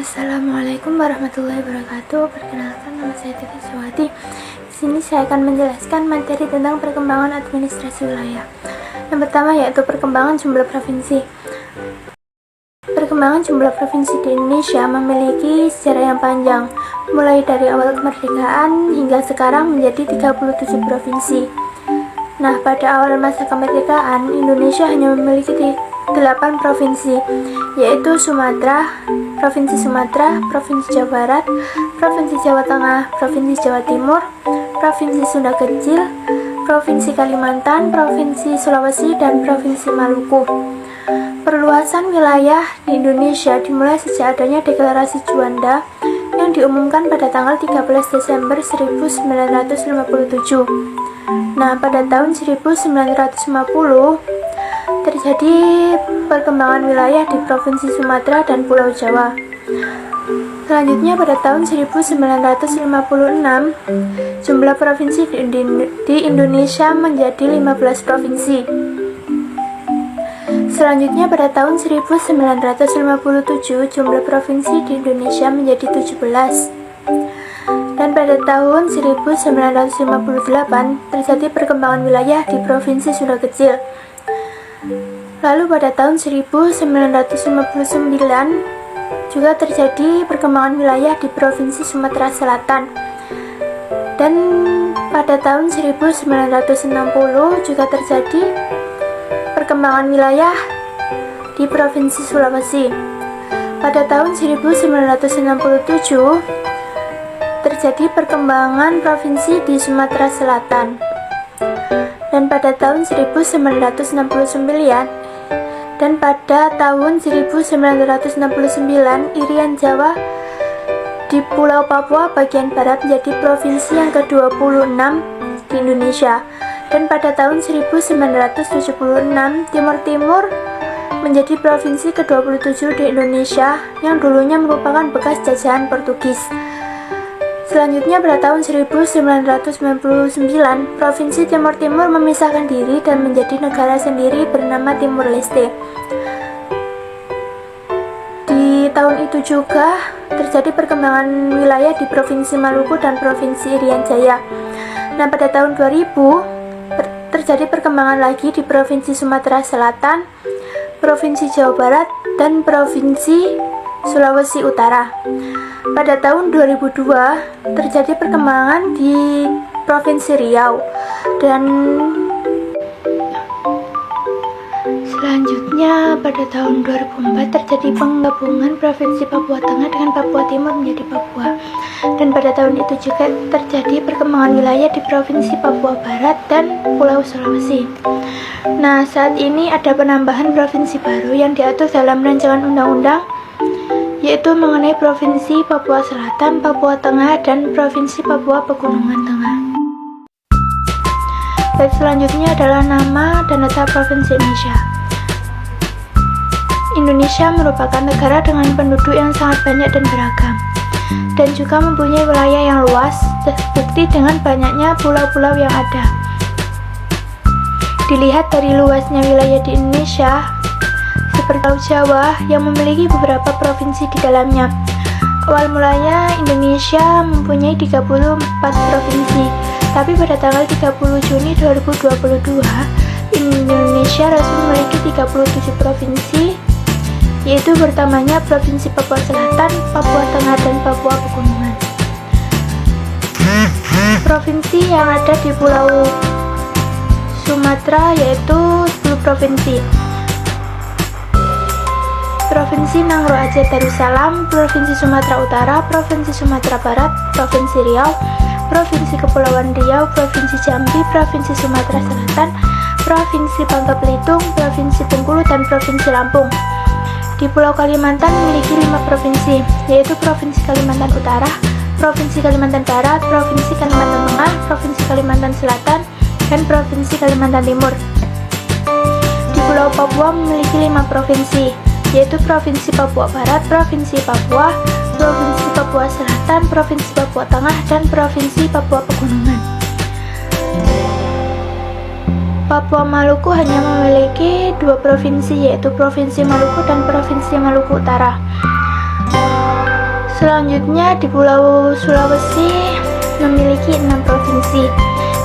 Assalamualaikum warahmatullahi wabarakatuh. Perkenalkan, nama saya Titi Suwati. Di sini saya akan menjelaskan materi tentang perkembangan administrasi wilayah. Yang pertama yaitu perkembangan jumlah provinsi. Perkembangan jumlah provinsi di Indonesia memiliki sejarah yang panjang, mulai dari awal kemerdekaan hingga sekarang menjadi 37 provinsi. Nah, pada awal masa kemerdekaan, Indonesia hanya memiliki 8 provinsi, yaitu Provinsi Sumatera, Provinsi Jawa Barat, Provinsi Jawa Tengah, Provinsi Jawa Timur, Provinsi Sunda Kecil, Provinsi Kalimantan, Provinsi Sulawesi, dan Provinsi Maluku. Perluasan wilayah di Indonesia dimulai sejak adanya Deklarasi Juanda yang diumumkan pada tanggal 13 Desember 1957. Nah, pada tahun 1950 terjadi perkembangan wilayah di Provinsi Sumatera dan Pulau Jawa. Selanjutnya pada tahun 1956, jumlah provinsi di Indonesia menjadi 15 provinsi. Selanjutnya pada tahun 1957, jumlah provinsi di Indonesia menjadi 17. Dan pada tahun 1958 terjadi perkembangan wilayah di Provinsi Sunda Kecil. Lalu pada tahun 1959 juga terjadi perkembangan wilayah di Provinsi Sumatera Selatan. Dan pada tahun 1960 juga terjadi perkembangan wilayah di Provinsi Sulawesi. Pada tahun 1967 terjadi perkembangan provinsi di Sumatera Selatan. Dan pada tahun 1969 Irian Jawa di Pulau Papua bagian barat menjadi provinsi yang ke-26 di Indonesia. Dan pada tahun 1976 Timur Timur menjadi provinsi ke-27 di Indonesia yang dulunya merupakan bekas jajahan Portugis. Selanjutnya pada tahun 1999 Provinsi Timur Timur memisahkan diri dan menjadi negara sendiri bernama Timur Leste. Di tahun itu juga terjadi perkembangan wilayah di Provinsi Maluku dan Provinsi Irian Jaya. Nah, pada tahun 2000 terjadi perkembangan lagi di Provinsi Sumatera Selatan, Provinsi Jawa Barat, dan Provinsi Sulawesi Utara. Pada tahun 2002 terjadi perkembangan di Provinsi Riau. Dan selanjutnya pada tahun 2004 terjadi penggabungan Provinsi Papua Tengah dengan Papua Timur menjadi Papua. Dan pada tahun itu juga terjadi perkembangan wilayah di Provinsi Papua Barat dan Pulau Sulawesi. Nah, saat ini ada penambahan provinsi baru yang diatur dalam rancangan undang-undang, yaitu mengenai Provinsi Papua Selatan, Papua Tengah, dan Provinsi Papua Pegunungan Tengah. Baik, selanjutnya adalah nama dan letak Provinsi Indonesia. Indonesia merupakan negara dengan penduduk yang sangat banyak dan beragam, dan juga mempunyai wilayah yang luas, terbukti dengan banyaknya pulau-pulau yang ada. Dilihat dari luasnya wilayah di Indonesia, seperti Pulau Jawa yang memiliki beberapa provinsi di dalamnya. Awal mulanya Indonesia mempunyai 34 provinsi, tapi pada tanggal 30 Juni 2022 Indonesia resmi memiliki 37 provinsi, yaitu pertamanya Provinsi Papua Selatan, Papua Tengah, dan Papua Pegunungan. Provinsi yang ada di Pulau Sumatera yaitu 10 provinsi. Provinsi Nangro Aceh Darussalam, Provinsi Sumatera Utara, Provinsi Sumatera Barat, Provinsi Riau, Provinsi Kepulauan Riau, Provinsi Jambi, Provinsi Sumatera Selatan, Provinsi Bangka Belitung, Provinsi Bengkulu, dan Provinsi Lampung. Di Pulau Kalimantan memiliki 5 provinsi, yaitu Provinsi Kalimantan Utara, Provinsi Kalimantan Barat, Provinsi Kalimantan Tengah, Provinsi Kalimantan Selatan, dan Provinsi Kalimantan Timur. Di Pulau Papua memiliki 5 provinsi, yaitu Provinsi Papua Barat, Provinsi Papua, Provinsi Papua Selatan, Provinsi Papua Tengah, dan Provinsi Papua Pegunungan. Papua Maluku hanya memiliki 2 provinsi, yaitu Provinsi Maluku dan Provinsi Maluku Utara. Selanjutnya di Pulau Sulawesi memiliki 6 provinsi,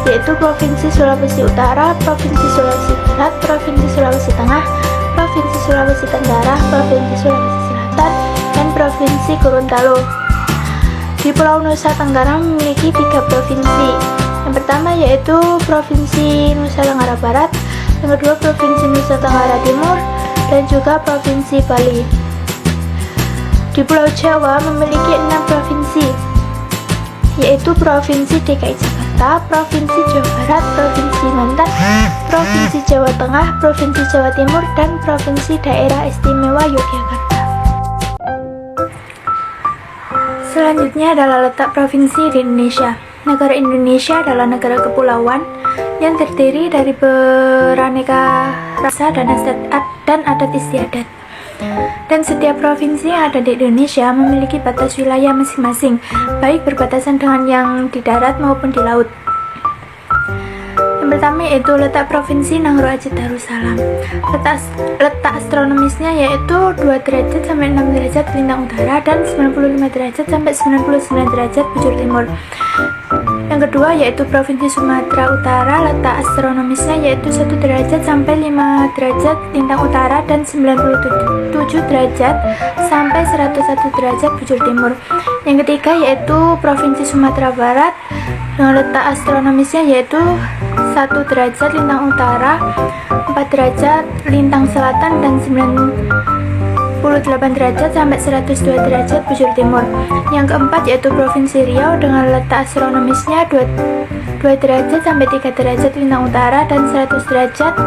yaitu Provinsi Sulawesi Utara, Provinsi Sulawesi Barat, Provinsi Sulawesi Tengah, Provinsi Sulawesi Tenggara, Provinsi Sulawesi Selatan, dan Provinsi Gorontalo. Di Pulau Nusa Tenggara memiliki 3 provinsi. Yang pertama yaitu Provinsi Nusa Tenggara Barat, yang kedua Provinsi Nusa Tenggara Timur, dan juga Provinsi Bali. Di Pulau Jawa memiliki 6 provinsi, yaitu Provinsi DKI Jakarta, Provinsi Jawa Barat, Provinsi Banten, Provinsi Jawa Tengah, Provinsi Jawa Timur, dan Provinsi Daerah Istimewa Yogyakarta. Selanjutnya adalah letak provinsi di Indonesia. Negara Indonesia adalah negara kepulauan yang terdiri dari beraneka rasa dan adat istiadat. Dan setiap provinsi yang ada di Indonesia memiliki batas wilayah masing-masing, baik berbatasan dengan yang di darat maupun di laut. Yang pertama yaitu letak Provinsi Nangro Aceh Darussalam. Letak astronomisnya yaitu 2 derajat sampai 6 derajat lintang utara dan 95 derajat sampai 99 derajat bujur timur. Yang kedua yaitu Provinsi Sumatera Utara. Letak astronomisnya yaitu 1 derajat sampai 5 derajat lintang utara dan 97 derajat sampai 101 derajat bujur timur. Yang ketiga yaitu Provinsi Sumatera Barat dengan letak astronomisnya yaitu 1 derajat lintang utara, 4 derajat lintang selatan, dan 98 derajat sampai 102 derajat bujur timur. Yang keempat yaitu Provinsi Riau dengan letak astronomisnya 2 derajat sampai 3 derajat lintang utara dan 100 derajat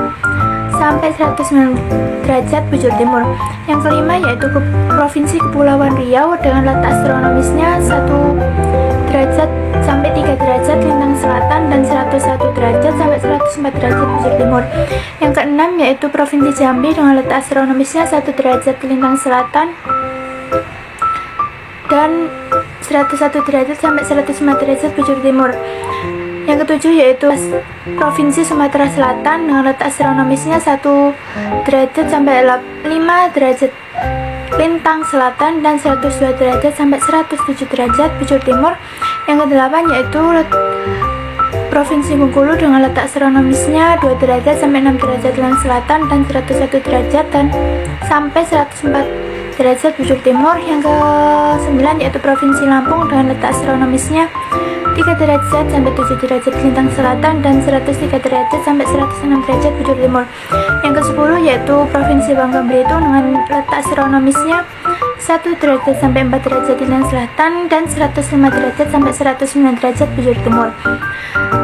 sampai 109 derajat bujur timur. Yang kelima yaitu Provinsi Kepulauan Riau dengan letak astronomisnya 1 derajat sampai 3 derajat lintang selatan dan 101 derajat sampai 104 derajat bujur timur. Yang keenam yaitu Provinsi Jambi dengan letak astronomisnya 1 derajat lintang selatan dan 101 derajat sampai 105 derajat bujur timur. Yang ketujuh yaitu Provinsi Sumatera Selatan dengan letak astronomisnya 1 derajat sampai 5 derajat lintang selatan dan 102 derajat sampai 107 derajat bujur timur. Yang kedelapan yaitu Provinsi Bengkulu dengan letak astronomisnya 2 derajat sampai 6 derajat lintang selatan dan 101 derajat dan sampai 104 derajat bujur timur. Yang ke-9 yaitu Provinsi Lampung dengan letak astronomisnya 3 derajat sampai 7 derajat lintang selatan dan 103 derajat sampai 106 derajat bujur timur. Yang ke-10 yaitu Provinsi Bangka Belitung dengan letak astronomisnya 1 derajat sampai 4 derajat lintang selatan dan 105 derajat sampai 109 derajat bujur timur.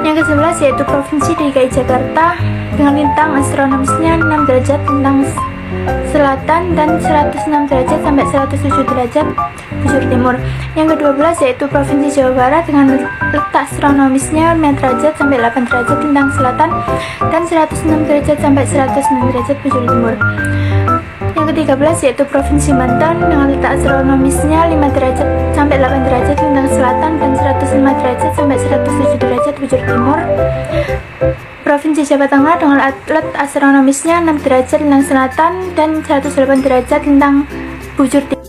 Yang ke-11 yaitu Provinsi DKI Jakarta dengan lintang astronomisnya 6 derajat lintang selatan dan 106 derajat sampai 107 derajat bujur timur. Yang ke-12 yaitu Provinsi Jawa Barat dengan letak astronomisnya 5 derajat sampai 8 derajat lintang selatan dan 106 derajat sampai 109 derajat bujur timur. Yang ke-13 yaitu Provinsi Banten dengan letak astronomisnya 5 derajat sampai 8 derajat lintang selatan dan 105 derajat sampai 107 derajat bujur timur. Provinsi Jawa Tengah dengan letak astronomisnya 6 derajat lintang selatan dan 108 derajat lintang bujur timur.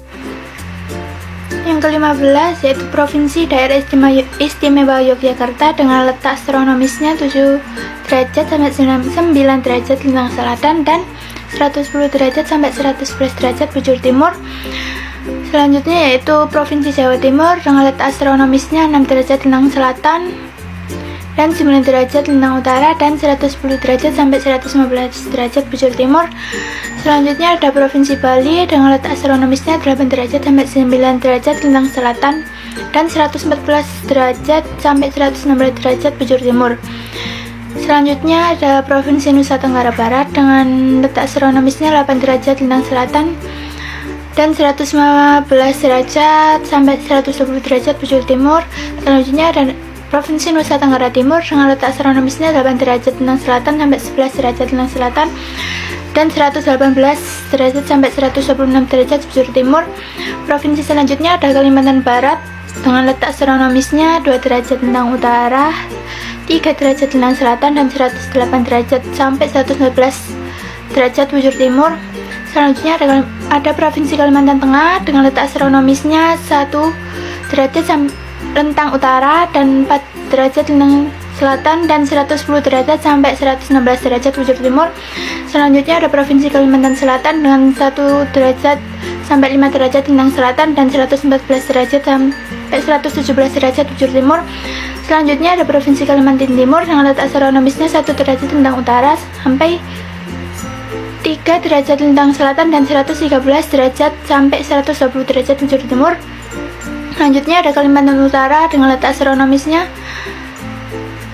Yang ke-15 yaitu Provinsi Daerah Istimewa Yogyakarta dengan letak astronomisnya 7 derajat sampai 9 derajat lintang selatan dan 110 derajat sampai 111 derajat bujur timur. Selanjutnya yaitu Provinsi Jawa Timur dengan letak astronomisnya 6 derajat lintang selatan dan 9 derajat lintang utara dan 110 derajat sampai 115 derajat bujur timur. Selanjutnya ada Provinsi Bali dengan letak astronomisnya 8 derajat sampai 9 derajat lintang selatan dan 114 derajat sampai 116 derajat bujur timur. Selanjutnya ada Provinsi Nusa Tenggara Barat dengan letak astronomisnya 8 derajat lintang selatan dan 115 derajat sampai 120 derajat bujur timur. Selanjutnya ada Provinsi Nusa Tenggara Timur dengan letak astronomisnya 8 derajat lintang selatan sampai 11 derajat lintang selatan dan 118 derajat sampai 126 derajat bujur timur. Provinsi selanjutnya ada Kalimantan Barat dengan letak astronomisnya 2 derajat lintang utara, 3 derajat lintang selatan dan 108 derajat sampai 119 derajat bujur timur. Selanjutnya ada Provinsi Kalimantan Tengah dengan letak astronomisnya 1 derajat lintang utara dan 4 derajat lintang selatan dan 110 derajat sampai 116 derajat bujur timur. Selanjutnya ada Provinsi Kalimantan Selatan dengan 1 derajat sampai 5 derajat lintang selatan dan 114 derajat sampai 117 derajat bujur timur. Selanjutnya ada Provinsi Kalimantan Timur dengan letak astronomisnya 1 derajat lintang utara sampai 3 derajat lintang selatan dan 113 derajat sampai 120 derajat bujur timur. Selanjutnya ada Kalimantan Utara dengan letak astronomisnya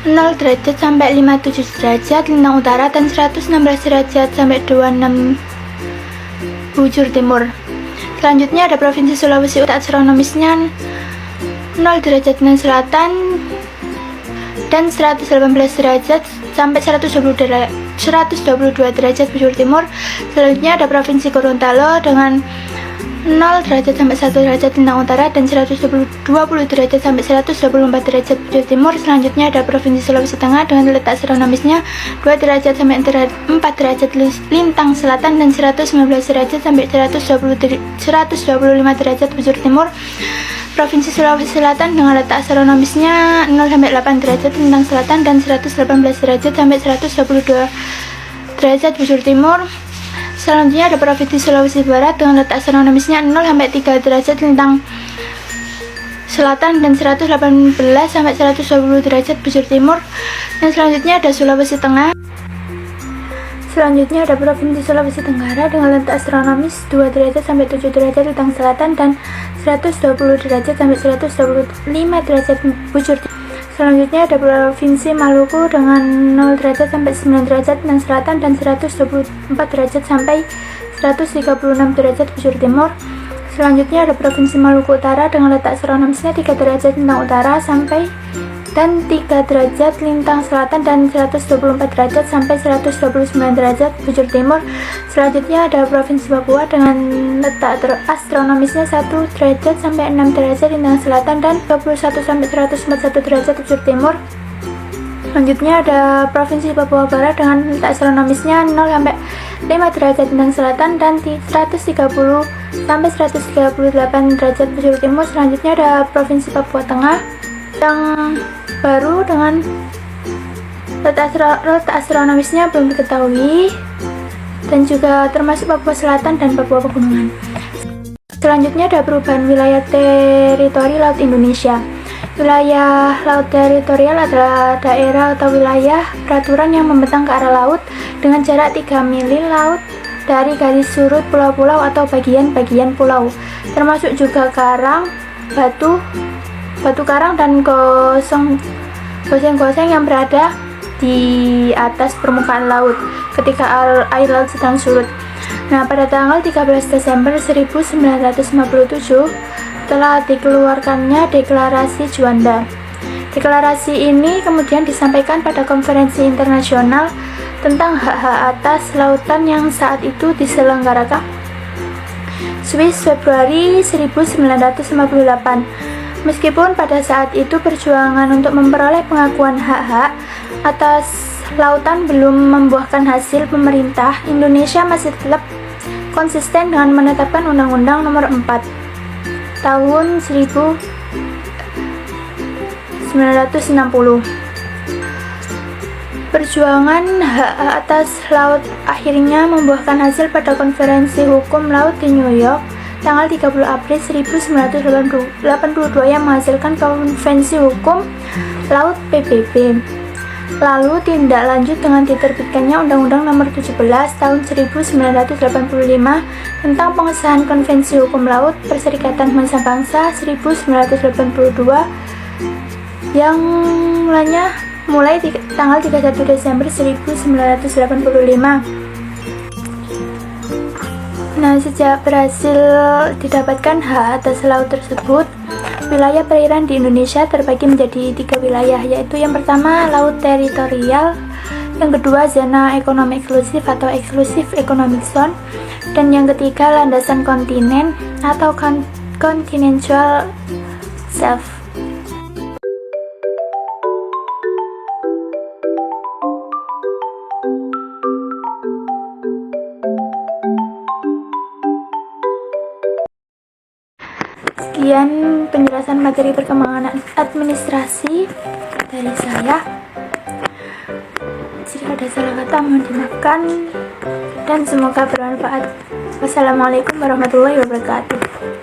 0 derajat sampai 57 derajat lintang utara dan 116 derajat sampai 26 bujur timur. Selanjutnya ada Provinsi Sulawesi Utara astronomisnya 0 derajat lintang selatan dan 118 derajat sampai 122 derajat bujur timur. Selanjutnya ada Provinsi Gorontalo dengan 0 derajat sampai 1 derajat lintang utara dan 120 derajat sampai 124 derajat bujur timur. Selanjutnya ada Provinsi Sulawesi Tengah dengan letak astronomisnya 2 derajat sampai 4 derajat lintang selatan dan 119 derajat sampai 125 derajat bujur timur. Provinsi Sulawesi Selatan dengan letak astronomisnya 0 sampai 8 derajat lintang selatan dan 118 derajat sampai 122 derajat bujur timur. Selanjutnya ada Provinsi Sulawesi Barat dengan letak astronomisnya 0 sampai 3 derajat lintang selatan dan 118 sampai 120 derajat bujur timur. Dan selanjutnya ada Sulawesi Tengah. Selanjutnya ada Provinsi Sulawesi Tenggara dengan letak astronomis 2 derajat sampai 7 derajat lintang selatan dan 120 derajat sampai 125 derajat bujur timur. Selanjutnya ada Provinsi Maluku dengan 0 derajat sampai 9 derajat lintang selatan dan 124 derajat sampai 136 derajat bujur timur. Selanjutnya ada Provinsi Maluku Utara dengan letak astronomisnya 3 derajat lintang utara sampai dan 3 derajat lintang selatan dan 124 derajat sampai 129 derajat bujur timur. Selanjutnya ada Provinsi Papua dengan letak astronomisnya 1 derajat sampai 6 derajat lintang selatan dan 21 sampai 141 derajat bujur timur. Selanjutnya ada Provinsi Papua Barat dengan letak astronomisnya 0 sampai 5 derajat lintang selatan dan 130 sampai 138 derajat bujur timur. Selanjutnya ada Provinsi Papua Tengah yang baru dengan letak astronomisnya belum diketahui dan juga termasuk Papua Selatan dan Papua Pegunungan. Selanjutnya ada perubahan wilayah teritori laut Indonesia. Wilayah laut teritorial adalah daerah atau wilayah peraturan yang membentang ke arah laut dengan jarak 3 mili laut dari garis surut pulau-pulau atau bagian-bagian pulau, termasuk juga karang, batu karang dan goseng-goseng yang berada di atas permukaan laut ketika air laut sedang surut. Nah, pada tanggal 13 Desember 1957 telah dikeluarkannya Deklarasi Juanda. Deklarasi ini kemudian disampaikan pada konferensi internasional tentang hak-hak atas lautan yang saat itu diselenggarakan Swiss Februari 1958. Meskipun pada saat itu perjuangan untuk memperoleh pengakuan hak-hak atas lautan belum membuahkan hasil, pemerintah Indonesia masih tetap konsisten dengan menetapkan Undang-Undang Nomor 4 Tahun 1960. Perjuangan hak atas laut akhirnya membuahkan hasil pada Konferensi Hukum Laut di New York tanggal 30 April 1982 yang menghasilkan Konvensi Hukum Laut PBB. Lalu tindak lanjut dengan diterbitkannya Undang-Undang Nomor 17 Tahun 1985 tentang pengesahan Konvensi Hukum Laut Perserikatan Bangsa-Bangsa 1982 yang mulai tanggal 31 Desember 1985. Nah, sejak berhasil didapatkan hak atas laut tersebut, wilayah perairan di Indonesia terbagi menjadi 3 wilayah, yaitu yang pertama laut teritorial, yang kedua zona ekonomi eksklusif atau exclusive economic zone, dan yang ketiga landasan kontinen atau continental shelf. Sekian penjelasan materi perkembangan administrasi dari saya. Jika ada salah kata mohon dimaafkan dan semoga bermanfaat. Wassalamualaikum warahmatullahi wabarakatuh.